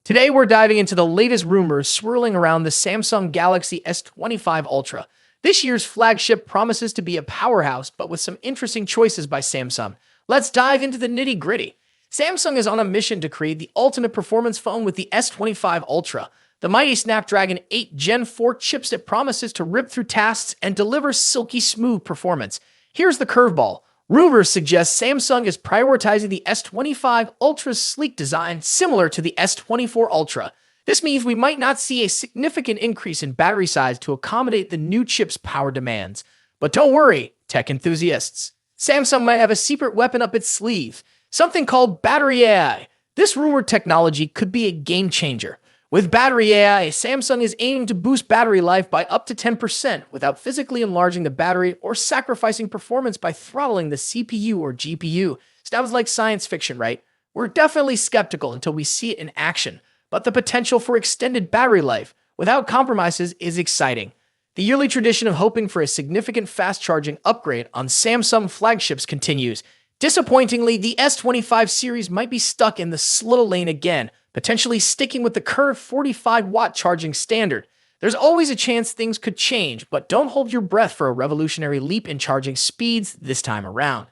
Today, we're diving into the latest rumors swirling around the Samsung Galaxy S25 Ultra. This year's flagship promises to be a powerhouse, but with some interesting choices by Samsung. Let's dive into the nitty-gritty. Samsung is on a mission to create the ultimate performance phone with the S25 Ultra. The mighty Snapdragon 8 Gen 4 chipset promises to rip through tasks and deliver silky smooth performance. Here's the curveball. Rumors suggest Samsung is prioritizing the S25 Ultra's sleek design similar to the S24 Ultra. This means we might not see a significant increase in battery size to accommodate the new chip's power demands. But don't worry, tech enthusiasts. Samsung might have a secret weapon up its sleeve, something called battery AI. This rumored technology could be a game changer. With battery AI, Samsung is aiming to boost battery life by up to 10% without physically enlarging the battery or sacrificing performance by throttling the CPU or GPU. Sounds like science fiction, right? We're definitely skeptical until we see it in action, but the potential for extended battery life without compromises is exciting. The yearly tradition of hoping for a significant fast charging upgrade on Samsung flagships continues. Disappointingly, the S25 series might be stuck in the slow lane again, potentially sticking with the current 45-watt charging standard. There's always a chance things could change, but don't hold your breath for a revolutionary leap in charging speeds this time around.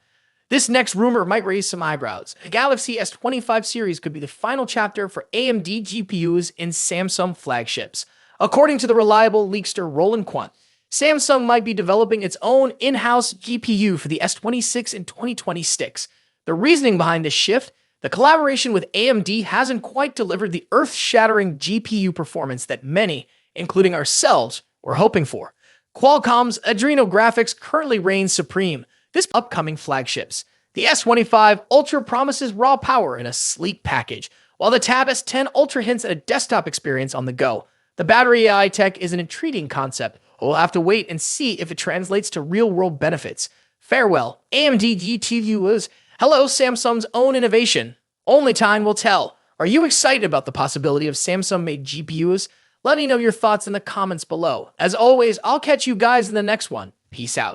This next rumor might raise some eyebrows. The Galaxy S25 series could be the final chapter for AMD GPUs in Samsung flagships. According to the reliable leakster Roland Quant, Samsung might be developing its own in-house GPU for the S26 and 2026. The reasoning behind this shift: the collaboration with AMD hasn't quite delivered the earth-shattering GPU performance that many, including ourselves, were hoping for. Qualcomm's Adreno graphics currently reigns supreme. This upcoming flagships. The S25 Ultra promises raw power in a sleek package, while the Tab S10 Ultra hints at a desktop experience on the go. The battery AI tech is an intriguing concept. We'll have to wait and see if it translates to real-world benefits. Farewell, AMD GPUs. Hello, Samsung's own innovation. Only time will tell. Are you excited about the possibility of Samsung-made GPUs? Let me know your thoughts in the comments below. As always, I'll catch you guys in the next one. Peace out.